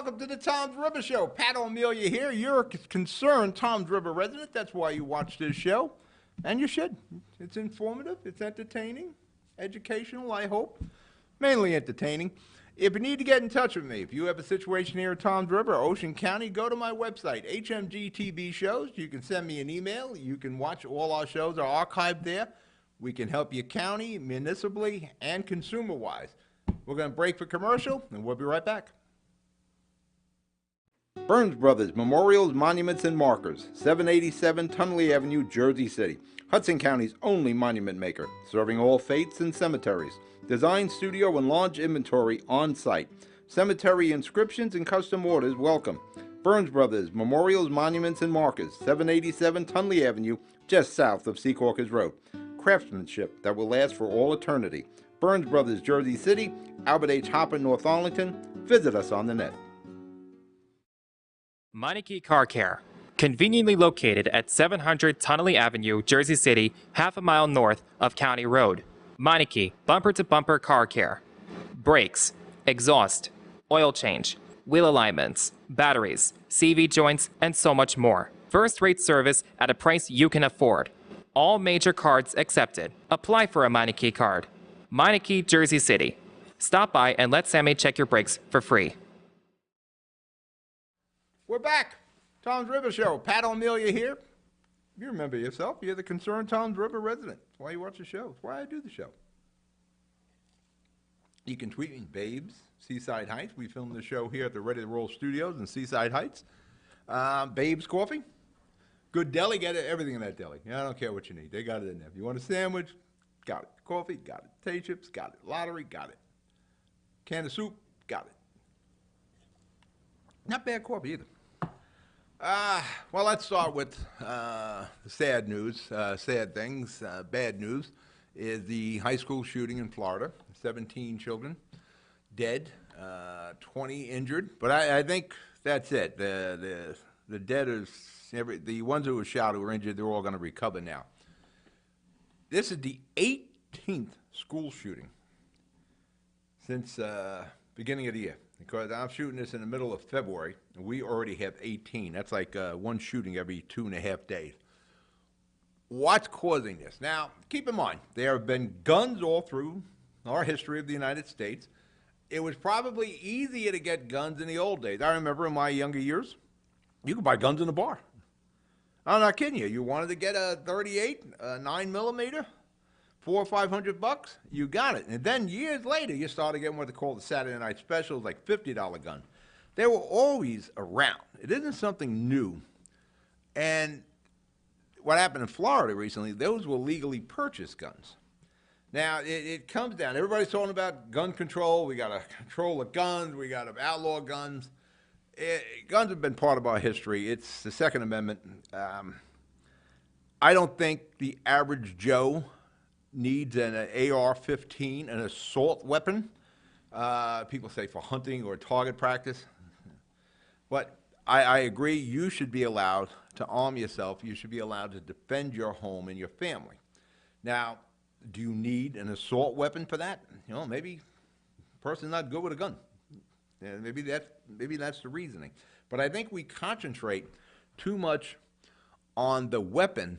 welcome to the Tom's River Show. Pat O'Melia here. You're a concerned Tom's River resident. That's why you watch this show. And you should. It's informative, it's entertaining, educational, I hope. Mainly entertaining. If you need to get in touch with me, if you have a situation here at Tom's River, Ocean County, go to my website, HMGTV Shows. You can send me an email. You can watch all our shows are archived there. We can help you county, municipally, and consumer-wise. We're going to break for commercial, and we'll be right back. Burns Brothers Memorials, Monuments, and Markers, 787 Tunley Avenue, Jersey City. Hudson County's only monument maker, serving all faiths and cemeteries. Design, studio, and launch inventory on site. Cemetery inscriptions and custom orders welcome. Burns Brothers Memorials, Monuments, and Markers, 787 Tunley Avenue, just south of Secaucus Road. Craftsmanship that will last for all eternity. Burns Brothers, Jersey City, Albert H. Hopper, North Arlington. Visit us on the net. Meineke Car Care, conveniently located at 700 Tunley Avenue, Jersey City, half a mile north of County Road. Meineke bumper-to-bumper car care. Brakes, exhaust, oil change, wheel alignments, batteries, CV joints, and so much more. First-rate service at a price you can afford. All major cards accepted. Apply for a Meineke card. Meineke, Jersey City. Stop by and let Sammy check your brakes for free. We're back. Tom's River Show. Pat O'Melia here. You remember yourself. You're the concerned Tom's River resident. That's why you watch the show. That's why I do the show. You can tweet me, Babes, Seaside Heights. We filmed the show here at the Ready to Roll Studios in Seaside Heights. Babes Coffee. Good deli. Get everything in that deli. I don't care what you need. They got it in there. If you want a sandwich, got it. Coffee, got it. Tay chips, got it. Lottery, got it. Can of soup, got it. Not bad coffee either. Well, let's start with sad news, sad things. Bad news is the high school shooting in Florida. 17 children dead, 20 injured. But I think that's it. The dead is, the ones who were shot, who were injured, they're all going to recover now. This is the 18th school shooting since beginning of the year. Because I'm shooting this in the middle of February, and we already have 18. That's like one shooting every 2.5 days. What's causing this? Now, keep in mind, there have been guns all through our history of the United States. It was probably easier to get guns in the old days. I remember in my younger years, you could buy guns in a bar. I'm not kidding you. You wanted to get a 38, a 9mm, $400 or $500, you got it. And then years later, you started getting what they call the Saturday night specials, like $50 gun. They were always around. It isn't something new. And what happened in Florida recently, those were legally purchased guns. Now, it comes down, everybody's talking about gun control. We got to control the guns. We got to outlaw guns. Guns have been part of our history. It's the Second Amendment. I don't think the average Joe needs an AR-15, an assault weapon. People say for hunting or target practice. But I agree, you should be allowed to arm yourself. You should be allowed to defend your home and your family. Now, do you need an assault weapon for that? You know, maybe the person's not good with a gun. Yeah, maybe that's the reasoning. But I think we concentrate too much on the weapon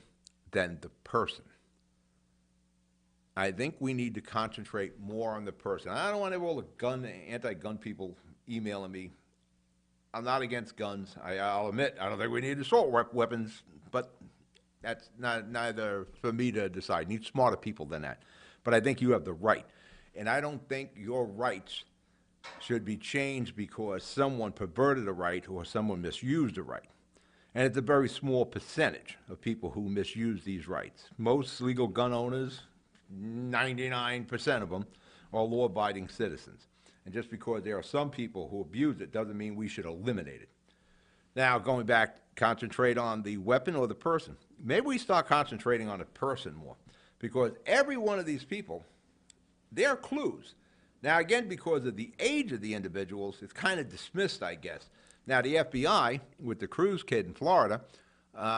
than the person. I think we need to concentrate more on the person. I don't want to have all the anti-gun people emailing me. I'm not against guns. I'll admit, I don't think we need assault weapons, but that's neither for me to decide. Need smarter people than that. But I think you have the right. And I don't think your rights should be changed because someone perverted a right or someone misused a right. And it's a very small percentage of people who misuse these rights. Most legal gun owners, 99% of them, are law-abiding citizens. And just because there are some people who abuse it doesn't mean we should eliminate it. Now, going back, concentrate on the weapon or the person. Maybe we start concentrating on the person more, because every one of these people, they're clues. Now, again, because of the age of the individuals, it's kind of dismissed, I guess. Now, the FBI, with the Cruz kid in Florida,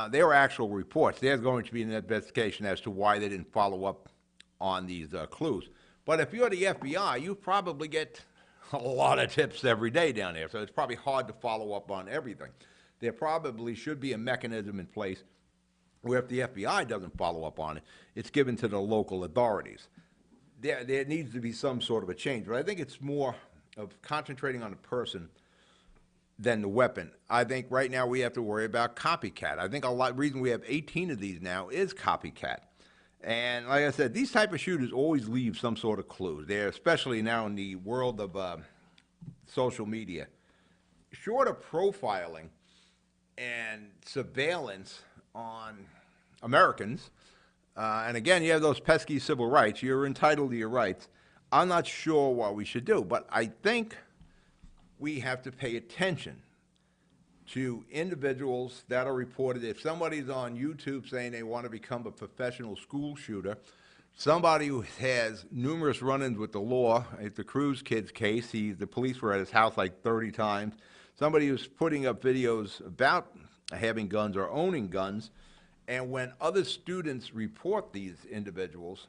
there were actual reports. There's going to be an investigation as to why they didn't follow up on these clues. But if you're the FBI, you probably get a lot of tips every day down there, so it's probably hard to follow up on everything. There probably should be a mechanism in place where if the FBI doesn't follow up on it, it's given to the local authorities. There needs to be some sort of a change, but I think it's more of concentrating on the person than the weapon. I think right now we have to worry about copycat. I think reason we have 18 of these now is copycat. And like I said, these type of shooters always leave some sort of clue. They're, especially now in the world of social media. Short of profiling and surveillance on Americans, and again, you have those pesky civil rights. You're entitled to your rights. I'm not sure what we should do, but I think we have to pay attention to individuals that are reported. If somebody's on YouTube saying they want to become a professional school shooter, somebody who has numerous run-ins with the law, like the Cruz kid's case, the police were at his house like 30 times, somebody who's putting up videos about having guns or owning guns, and when other students report these individuals,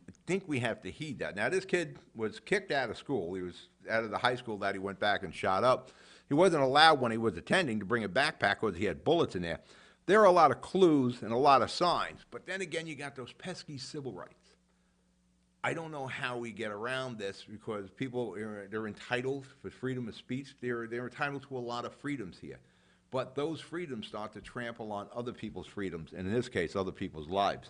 I think we have to heed that. Now, this kid was kicked out of school. He was out of the high school that he went back and shot up. He wasn't allowed when he was attending to bring a backpack because he had bullets in there. There are a lot of clues and a lot of signs, but then again, you got those pesky civil rights. I don't know how we get around this because people, they're entitled for freedom of speech. They're entitled to a lot of freedoms here. But those freedoms start to trample on other people's freedoms, and in this case, other people's lives.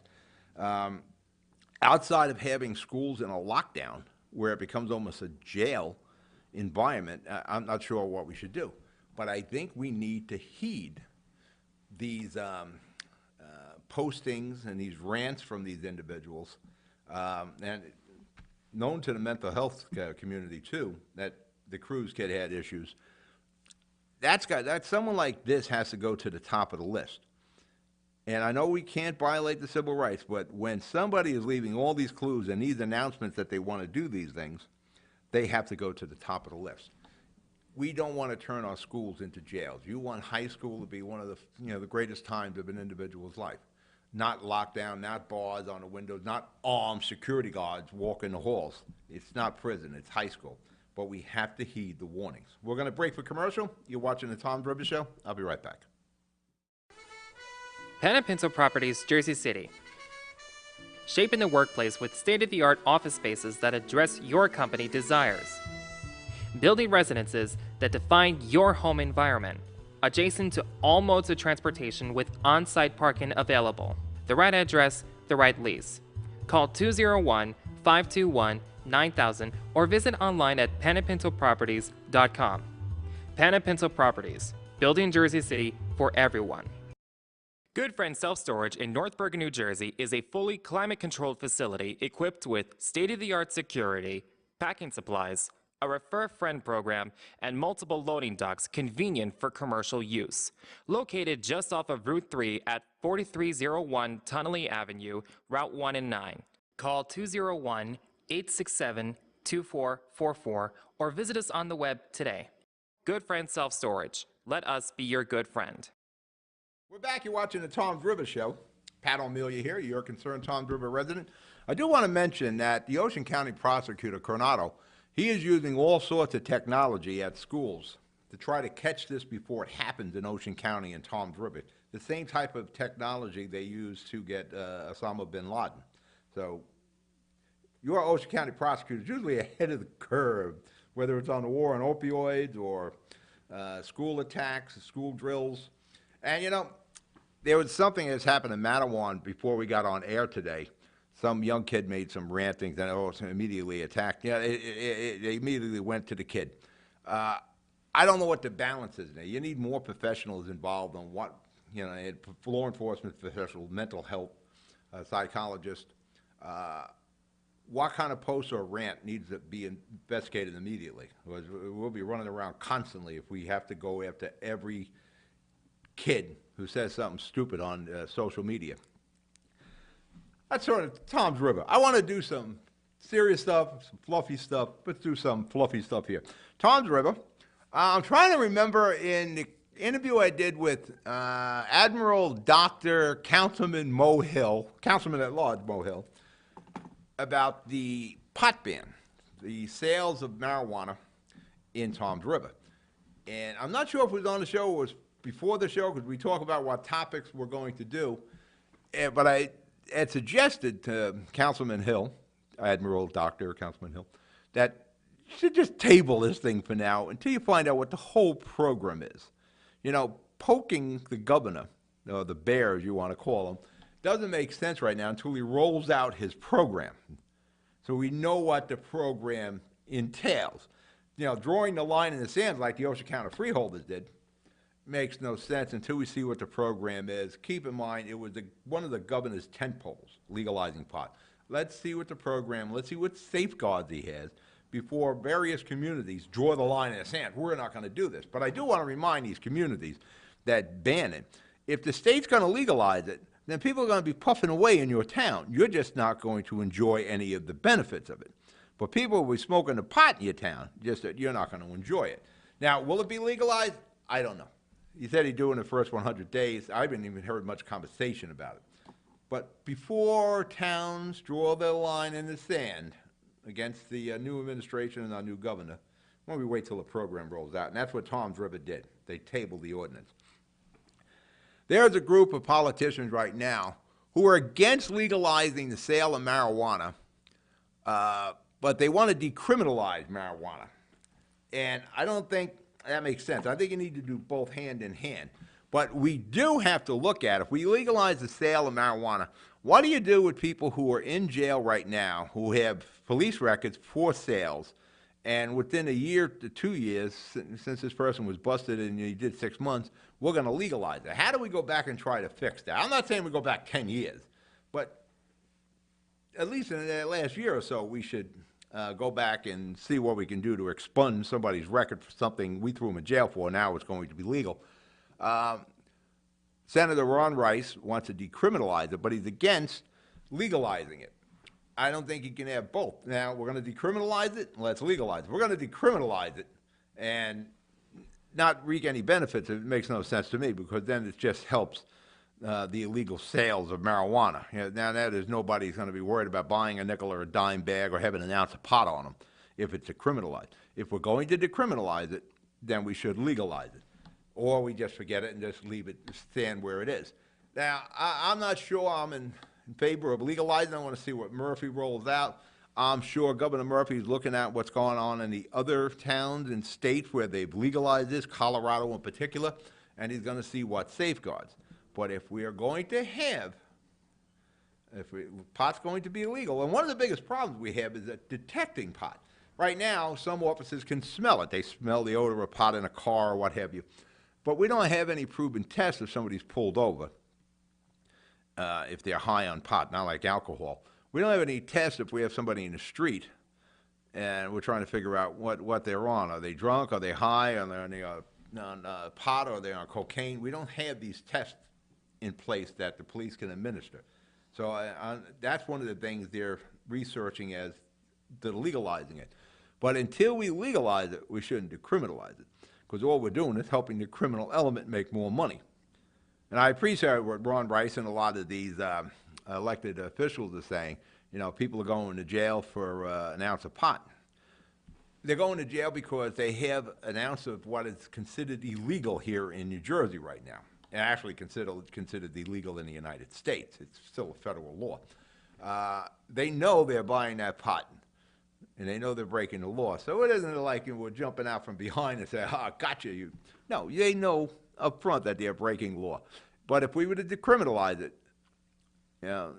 Outside of having schools in a lockdown, where it becomes almost a jail environment, I'm not sure what we should do. But I think we need to heed these postings and these rants from these individuals, and known to the mental health community too, that the Cruz kid had issues. Someone like this has to go to the top of the list. And I know we can't violate the civil rights, but when somebody is leaving all these clues and these announcements that they want to do these things, they have to go to the top of the list. We don't want to turn our schools into jails. You want high school to be one of the greatest times of an individual's life. Not lockdown, not bars on the windows, not armed security guards walking the halls. It's not prison, it's high school. But we have to heed the warnings. We're going to break for commercial. You're watching the Tom Driver Show. I'll be right back. Pen and Pencil Properties, Jersey City. Shaping the workplace with state-of-the-art office spaces that address your company desires. Building residences that define your home environment. Adjacent to all modes of transportation with on-site parking available. The right address, the right lease. Call 201-521-9000 or visit online at penandpencilproperties.com. Pen and Pencil Properties, building Jersey City for everyone. Good Friend Self-Storage in North Bergen, New Jersey is a fully climate-controlled facility equipped with state-of-the-art security, packing supplies, a Refer Friend program, and multiple loading docks convenient for commercial use. Located just off of Route 3 at 4301 Tunnelly Avenue, Route 1 and 9. Call 201-867-2444 or visit us on the web today. Good Friend Self-Storage. Let us be your good friend. We're back. You're watching the Tom Driver Show. Pat O'Melia here, your concerned Tom Driver resident. I do want to mention that the Ocean County prosecutor, Coronado, he is using all sorts of technology at schools to try to catch this before it happens in Ocean County and Tom's River. The same type of technology they used to get Osama bin Laden. So your Ocean County prosecutor is usually ahead of the curve, whether it's on the war on opioids or school attacks, school drills. And, you know, there was something that's happened in Mattawan before we got on air today. Some young kid made some rantings and immediately attacked. Yeah, they immediately went to the kid. I don't know what the balance is there. You need more professionals involved on what, law enforcement professionals, mental health, psychologists. What kind of post or rant needs to be investigated immediately? Because we'll be running around constantly if we have to go after every kid who says something stupid on social media. That's sort of Tom's River. I want to do some serious stuff, some fluffy stuff. Let's do some fluffy stuff here. Tom's River. I'm trying to remember in the interview I did with Admiral Dr. Councilman Mo Hill, Councilman at Large Mo Hill, about the pot ban, the sales of marijuana. in Tom's River. And I'm not sure if it was on the show or was before the show, because we talk about what topics we're going to do. But I had suggested to Councilman Hill, Admiral Dr. Councilman Hill, that you should just table this thing for now until you find out what the whole program is. You know, poking the governor, or the bear as you want to call him, doesn't make sense right now until he rolls out his program. So we know what the program entails. You know, drawing the line in the sand like the Ocean County freeholders did makes no sense until we see what the program is. Keep in mind, it was one of the governor's tent poles, legalizing pot. Let's see what the program, let's see what safeguards he has before various communities draw the line in the sand. We're not going to do this. But I do want to remind these communities that ban it. If the state's going to legalize it, then people are going to be puffing away in your town. You're just not going to enjoy any of the benefits of it. But people will be smoking the pot in your town, just that you're not going to enjoy it. Now, will it be legalized? I don't know. He said he'd do it in the first 100 days. I haven't even heard much conversation about it. But before towns draw their line in the sand against the new administration and our new governor, why don't we wait till the program rolls out? And that's what Tom's River did. They tabled the ordinance. There's a group of politicians right now who are against legalizing the sale of marijuana, but they want to decriminalize marijuana. And I don't think that makes sense. I think you need to do both hand in hand. But we do have to look at, if we legalize the sale of marijuana, what do you do with people who are in jail right now who have police records for sales, and within a year to 2 years, since this person was busted and he did 6 months, we're going to legalize it? How do we go back and try to fix that? I'm not saying we go back 10 years, but at least in the last year or so, we should go back and see what we can do to expunge somebody's record for something we threw them in jail for. Now it's going to be legal. Senator Ron Rice wants to decriminalize it, but he's against legalizing it. I don't think you can have both. Now, we're going to decriminalize it, let's legalize it. We're going to decriminalize it and not reap any benefits. It makes no sense to me, because then it just helps the illegal sales of marijuana. You know, now that is, nobody's going to be worried about buying a nickel or a dime bag or having an ounce of pot on them if it's decriminalized. If we're going to decriminalize it, then we should legalize it. Or we just forget it and just leave it, stand where it is. Now, I'm not sure I'm in favor of legalizing. I want to see what Murphy rolls out. I'm sure Governor Murphy is looking at what's going on in the other towns and states where they've legalized this, Colorado in particular, and he's going to see what safeguards. But if we are going to have, pot's going to be illegal, and one of the biggest problems we have is that detecting pot. Right now, some officers can smell it. They smell the odor of pot in a car or what have you. But we don't have any proven tests if somebody's pulled over, if they're high on pot, not like alcohol. We don't have any tests if we have somebody in the street and we're trying to figure out what they're on. Are they drunk? Are they high? Are they on pot? Or are they on cocaine? We don't have these tests in place that the police can administer. So that's one of the things they're researching as to legalizing it. But until we legalize it, we shouldn't decriminalize it, because all we're doing is helping the criminal element make more money. And I appreciate what Ron Rice and a lot of these elected officials are saying. You know, people are going to jail for an ounce of pot. They're going to jail because they have an ounce of what is considered illegal here in New Jersey right now, and actually considered illegal in the United States. It's still a federal law. They know they're buying that pot, and they know they're breaking the law. So it isn't like we're jumping out from behind and say, "Ah, gotcha, you." No, they know up front that they're breaking law. But if we were to decriminalize it, you know,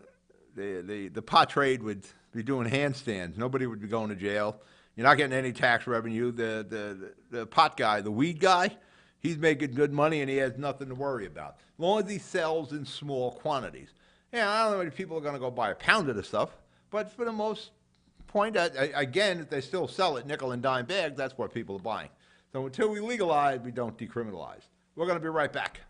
the pot trade would be doing handstands. Nobody would be going to jail. You're not getting any tax revenue. The pot guy, the weed guy, he's making good money and he has nothing to worry about, as long as he sells in small quantities. Yeah, I don't know how many people are going to go buy a pound of the stuff, but for the most point, again, if they still sell it nickel and dime bags, that's what people are buying. So until we legalize, we don't decriminalize. We're going to be right back.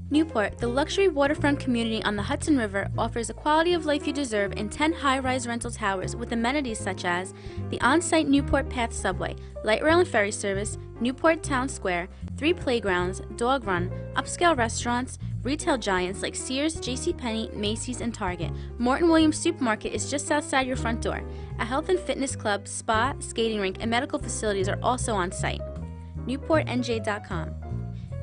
Newport, the luxury waterfront community on the Hudson River, offers the quality of life you deserve in 10 high-rise rental towers with amenities such as the on-site Newport Path subway, light rail and ferry service, Newport Town Square, 3 playgrounds, dog run, upscale restaurants, Retail giants like Sears, JCPenney, Macy's, and Target. Morton Williams Supermarket is just outside your front door. A health and fitness club, spa, skating rink, and medical facilities are also on site. NewportNJ.com.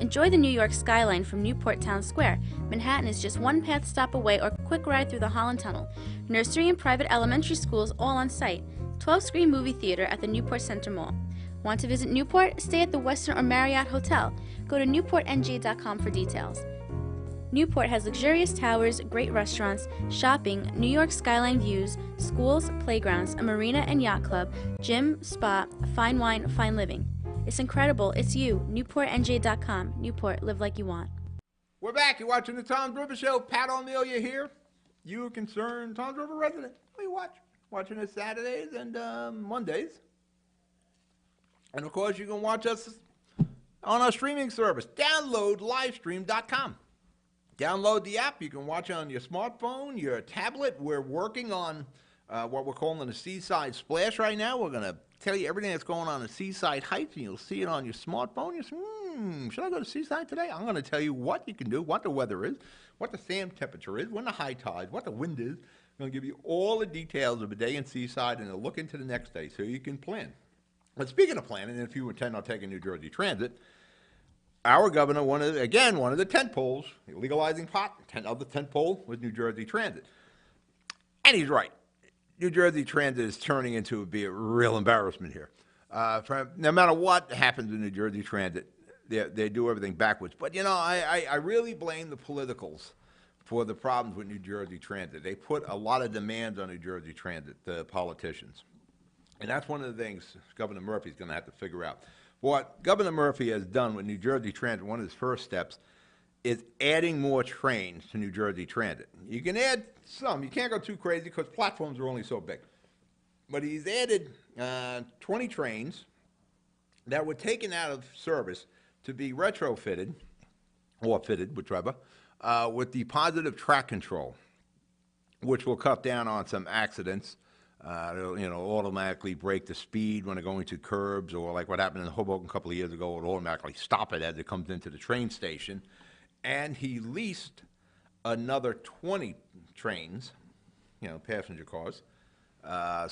Enjoy the New York skyline from Newport Town Square. Manhattan is just one path stop away or quick ride through the Holland Tunnel. Nursery and private elementary schools all on site. 12-screen movie theater at the Newport Center Mall. Want to visit Newport? Stay at the Westin or Marriott Hotel. Go to NewportNJ.com for details. Newport has luxurious towers, great restaurants, shopping, New York skyline views, schools, playgrounds, a marina and yacht club, gym, spa, fine wine, fine living. It's incredible. It's you. NewportNJ.com. Newport, live like you want. We're back. You're watching the Tom's River Show. Pat O'Melia here. You a concerned Tom's River resident. What do you watch? Watching us Saturdays and Mondays. And, of course, you can watch us on our streaming service. Download livestream.com. Download the app. You can watch it on your smartphone, your tablet. We're working on what we're calling a Seaside Splash right now. We're going to tell you everything that's going on in Seaside Heights, and you'll see it on your smartphone. You say, should I go to Seaside today? I'm going to tell you what you can do, what the weather is, what the sand temperature is, when the high tide, what the wind is. I'm going to give you all the details of a day in Seaside and a look into the next day so you can plan. But speaking of planning, if you intend on taking New Jersey Transit, our governor, one of the tent poles, legalizing pot, other tent pole was New Jersey Transit. And he's right. New Jersey Transit is turning into a real embarrassment here. No matter what happens in New Jersey Transit, they do everything backwards. But, I really blame the politicals for the problems with New Jersey Transit. They put a lot of demands on New Jersey Transit, the politicians. And that's one of the things Governor Murphy's going to have to figure out. What Governor Murphy has done with New Jersey Transit, one of his first steps, is adding more trains to New Jersey Transit. You can add some. You can't go too crazy because platforms are only so big. But he's added 20 trains that were taken out of service to be retrofitted, or fitted, whichever, with the positive track control, which will cut down on some accidents. It'll automatically break the speed when they're going to curbs, or like what happened in Hoboken a couple of years ago, it'll automatically stop it as it comes into the train station. And he leased another 20 trains, passenger cars.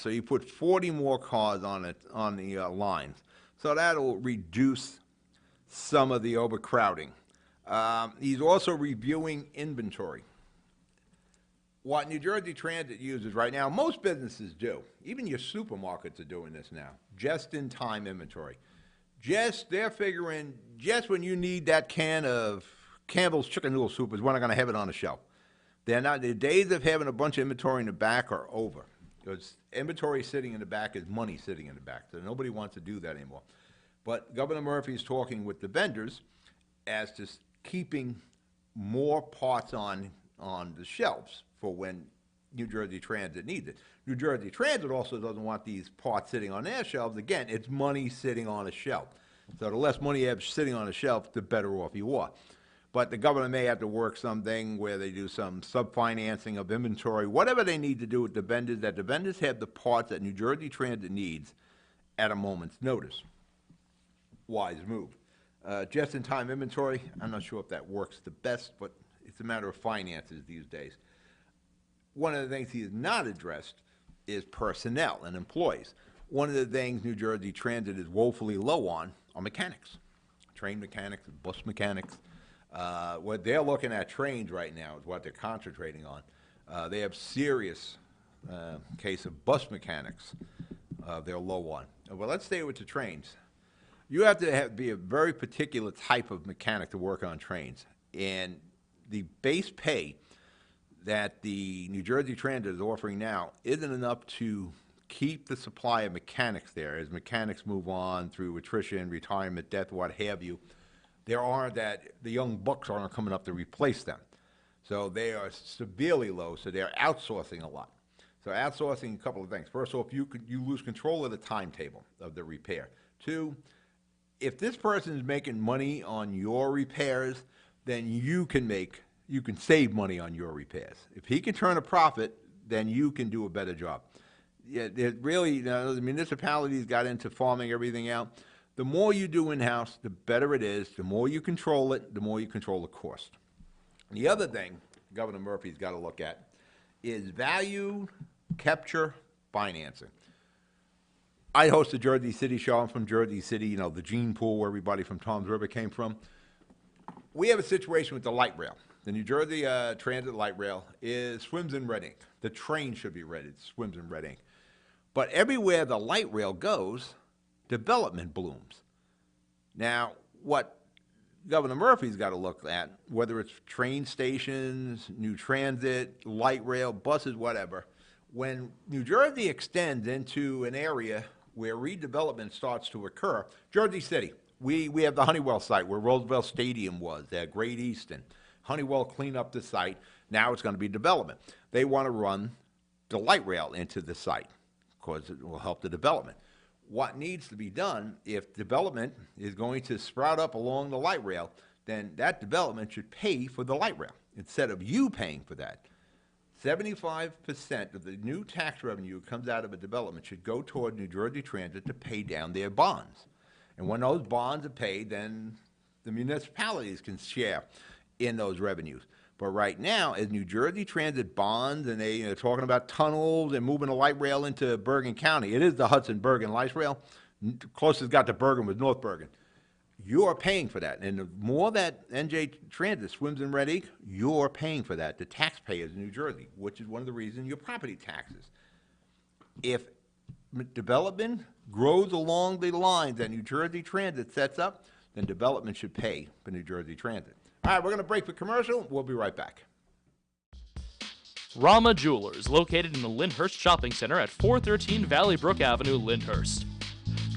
So you put 40 more cars on the lines. So that'll reduce some of the overcrowding. He's also reviewing inventory. What New Jersey Transit uses right now, most businesses do, even your supermarkets are doing this now, just-in-time inventory. They're figuring just when you need that can of Campbell's chicken noodle soup is when I'm going to have it on the shelf. The days of having a bunch of inventory in the back are over. Because inventory sitting in the back is money sitting in the back, so nobody wants to do that anymore. But Governor Murphy is talking with the vendors as to keeping more parts on the shelves for when New Jersey Transit needs it. New Jersey Transit also doesn't want these parts sitting on their shelves. Again, it's money sitting on a shelf. So the less money you have sitting on a shelf, the better off you are. But the governor may have to work something where they do some sub-financing of inventory, whatever they need to do with the vendors, that the vendors have the parts that New Jersey Transit needs at a moment's notice. Wise move. Just-in-time inventory, I'm not sure if that works the best, but it's a matter of finances these days. One of the things he has not addressed is personnel and employees. One of the things New Jersey Transit is woefully low on are mechanics, train mechanics, bus mechanics. What they're looking at trains right now is what they're concentrating on. They have serious case of bus mechanics they're low on. Well, let's stay with the trains. You have to be a very particular type of mechanic to work on trains. And the base pay that the New Jersey Transit is offering now isn't enough to keep the supply of mechanics there as mechanics move on through attrition, retirement, death, what have you. The young bucks aren't coming up to replace them. So they are severely low, so they're outsourcing a lot. So outsourcing, a couple of things. First off, you lose control of the timetable of the repair. Two, if this person is making money on your repairs, then you can save money on your repairs. If he can turn a profit, then you can do a better job. Yeah, the municipalities got into farming everything out. The more you do in-house, the better it is. The more you control it, the more you control the cost. The other thing Governor Murphy's got to look at is value capture financing. I host a Jersey City show. I'm from Jersey City, you know, the gene pool where everybody from Tom's River came from. We have a situation with the light rail. The New Jersey Transit light rail swims in red ink. The train should be red. It swims in red ink. But everywhere the light rail goes, development blooms. Now, what Governor Murphy's got to look at, whether it's train stations, new transit, light rail, buses, whatever, when New Jersey extends into an area where redevelopment starts to occur, Jersey City, we have the Honeywell site where Roosevelt Stadium was, at Great Eastern. Honeywell cleaned up the site. Now it's going to be development. They want to run the light rail into the site because it will help the development. What needs to be done, if development is going to sprout up along the light rail, then that development should pay for the light rail instead of you paying for that. 75% of the new tax revenue that comes out of a development should go toward New Jersey Transit to pay down their bonds. And when those bonds are paid, then the municipalities can share in those revenues. But right now, as New Jersey Transit bonds, and they're talking about tunnels and moving the light rail into Bergen County. It is the Hudson-Bergen light rail. Closest got to Bergen was North Bergen. You're paying for that. And the more that NJ Transit swims in red ink, you're paying for that, the taxpayers in New Jersey, which is one of the reasons your property taxes. If development grows along the lines that New Jersey Transit sets up, then development should pay for New Jersey Transit. All right, we're going to break for commercial. We'll be right back. Rama Jewelers, located in the Lyndhurst Shopping Center at 413 Valley Brook Avenue, Lyndhurst.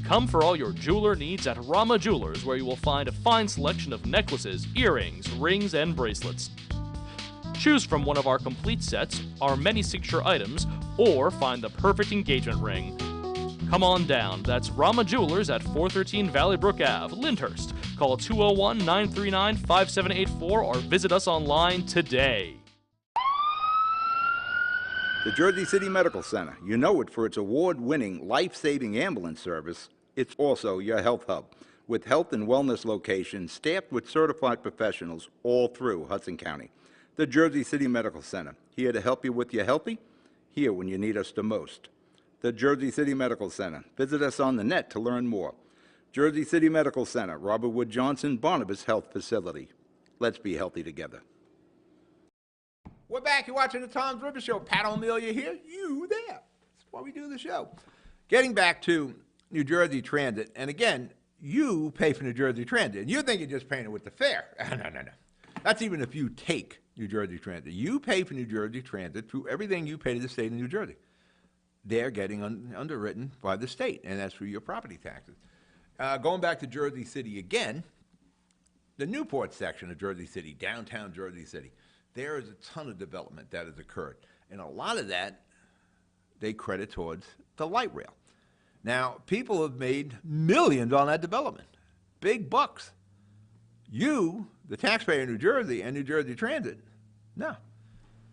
Come for all your jeweler needs at Rama Jewelers, where you will find a fine selection of necklaces, earrings, rings, and bracelets. Choose from one of our complete sets, our many signature items, or find the perfect engagement ring. Come on down. That's Rama Jewelers at 413 Valley Brook Ave, Lyndhurst. Call 201-939-5784 or visit us online today. The Jersey City Medical Center. You know it for its award-winning life-saving ambulance service. It's also your health hub, with health and wellness locations staffed with certified professionals all through Hudson County. The Jersey City Medical Center, here to help you with your healthy, here when you need us the most. The Jersey City Medical Center. Visit us on the net to learn more. Jersey City Medical Center, Robert Wood Johnson, Barnabas Health Facility. Let's be healthy together. We're back. You're watching the Tom's River Show. Pat O'Melia here. You there. That's why we do the show. Getting back to New Jersey Transit, and again, you pay for New Jersey Transit, and you think you're just paying it with the fare. No. That's even if you take New Jersey Transit. You pay for New Jersey Transit through everything you pay to the state of New Jersey. They're getting underwritten by the state, and that's through your property taxes. Going back to Jersey City again, the Newport section of Jersey City, downtown Jersey City, there is a ton of development that has occurred. And a lot of that, they credit towards the light rail. Now, people have made millions on that development, big bucks. You, the taxpayer in New Jersey and New Jersey Transit, no.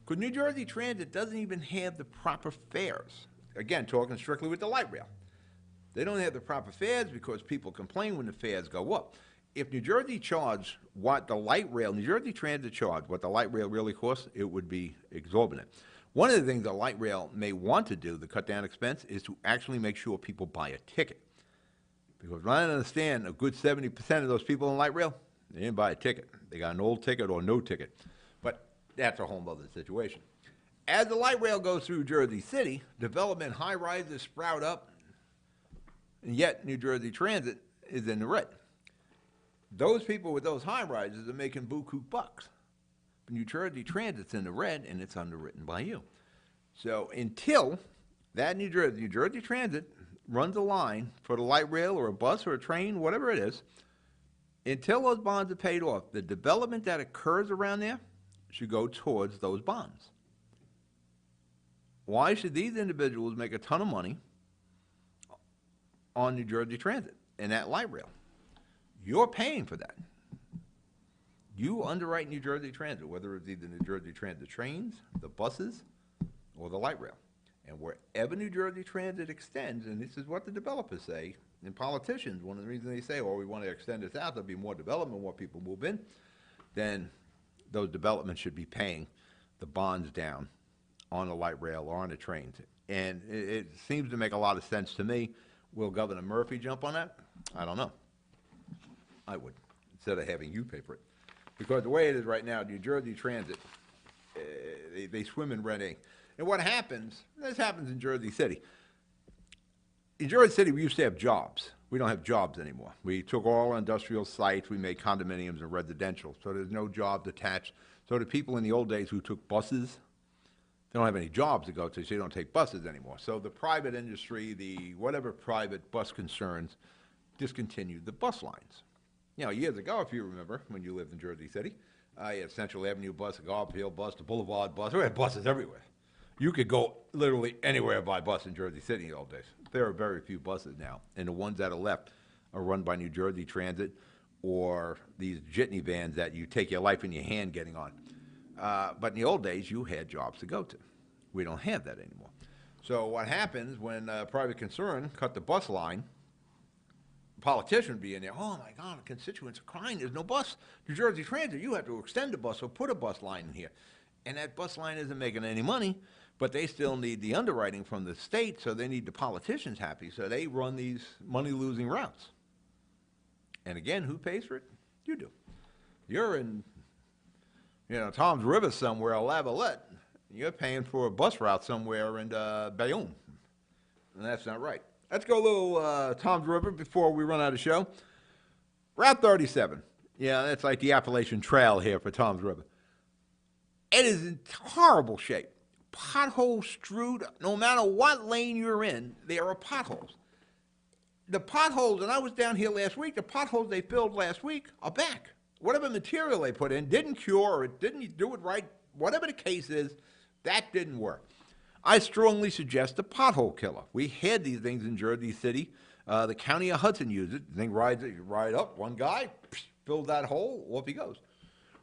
Because New Jersey Transit doesn't even have the proper fares. Again, talking strictly with the light rail. They don't have the proper fares because people complain when the fares go up. If New Jersey charged what the light rail, New Jersey Transit charged what the light rail really costs, it would be exorbitant. One of the things the light rail may want to do to cut down expense is to actually make sure people buy a ticket. Because I understand a good 70% of those people in light rail, they didn't buy a ticket. They got an old ticket or no ticket. But that's a whole other situation. As the light rail goes through Jersey City, development high-rises sprout up, and yet New Jersey Transit is in the red. Those people with those high-rises are making buku bucks. But New Jersey Transit's in the red, and it's underwritten by you. So until that New Jersey Transit runs a line for the light rail or a bus or a train, whatever it is, until those bonds are paid off, the development that occurs around there should go towards those bonds. Why should these individuals make a ton of money on New Jersey Transit and that light rail? You're paying for that. You underwrite New Jersey Transit, whether it's either New Jersey Transit trains, the buses, or the light rail. And wherever New Jersey Transit extends, and this is what the developers say, and politicians, one of the reasons they say, oh, we want to extend this out, there'll be more development, more people move in, then those developments should be paying the bonds down on the light rail or on the trains. And it seems to make a lot of sense to me. Will Governor Murphy jump on that? I don't know. I would, instead of having you pay for it. Because the way it is right now, New Jersey Transit, they swim in red ink. And what happens, this happens in Jersey City. In Jersey City, we used to have jobs. We don't have jobs anymore. We took all industrial sites, we made condominiums and residential, so there's no jobs attached. So the people in the old days who took buses, they don't have any jobs to go to, so they don't take buses anymore. So the private industry, the whatever private bus concerns, discontinued the bus lines. You know, years ago, if you remember, when you lived in Jersey City, you had Central Avenue bus, the Garfield bus, the Boulevard bus. We had buses everywhere. You could go literally anywhere by bus in Jersey City in the old days. There are very few buses now, and the ones that are left are run by New Jersey Transit or these jitney vans that you take your life in your hand getting on. But in the old days, you had jobs to go to. We don't have that anymore. So what happens when a private concern cut the bus line, politician would be in there, oh my God, the constituents are crying, there's no bus. New Jersey Transit, you have to extend the bus or put a bus line in here. And that bus line isn't making any money, but they still need the underwriting from the state, so they need the politicians happy, so they run these money-losing routes. And again, who pays for it? You do. You're in, you know, Tom's River somewhere, or Lavalette, and you're paying for a bus route somewhere in Bayonne. And that's not right. Let's go a little Tom's River before we run out of show. Route 37. Yeah, that's like the Appalachian Trail here for Tom's River. It is in horrible shape. Potholes strewed. No matter what lane you're in, there are potholes. The potholes, and I was down here last week, the potholes they filled last week are back. Whatever material they put in didn't cure, or it didn't do it right, whatever the case is, that didn't work. I strongly suggest a pothole killer. We had these things in Jersey City. The county of Hudson used it. The thing rides it, you ride up, one guy, fills that hole, off he goes.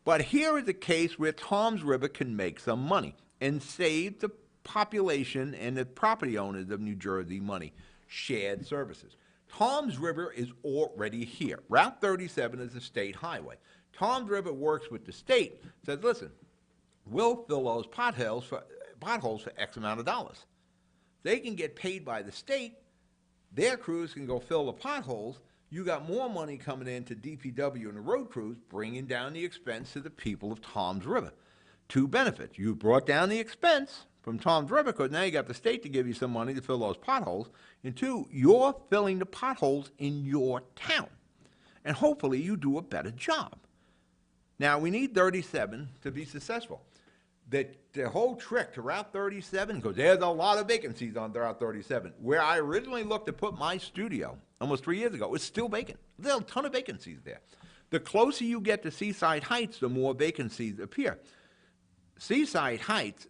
But here is a case where Tom's River can make some money and save the population and the property owners of New Jersey money. Shared services. Tom's River is already here. Route 37 is a state highway. Tom's River works with the state, says, listen, we'll fill those potholes for X amount of dollars. They can get paid by the state. Their crews can go fill the potholes. You got more money coming in to DPW and the road crews, bringing down the expense to the people of Tom's River. Two benefits. You brought down the expense from Tom's River because now you got the state to give you some money to fill those potholes. And two, you're filling the potholes in your town. And hopefully you do a better job. Now, we need 37 to be successful. The whole trick to Route 37, because there's a lot of vacancies on Route 37, where I originally looked to put my studio almost 3 years ago, it's still vacant. There's a ton of vacancies there. The closer you get to Seaside Heights, the more vacancies appear. Seaside Heights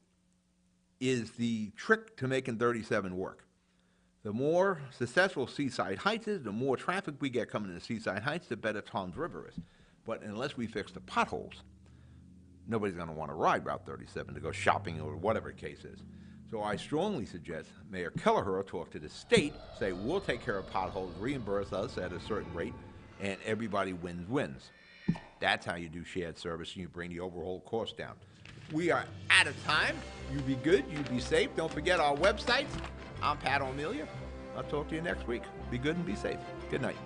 is the trick to making 37 work. The more successful Seaside Heights is, the more traffic we get coming into Seaside Heights, the better Tom's River is. But unless we fix the potholes, nobody's going to want to ride Route 37 to go shopping or whatever the case is. So I strongly suggest Mayor Kelleher talk to the state, say we'll take care of potholes, reimburse us at a certain rate, and everybody wins. That's how you do shared service and you bring the overall cost down. We are out of time. You be good, you be safe. Don't forget our websites. I'm Pat O'Melia. I'll talk to you next week. Be good and be safe. Good night.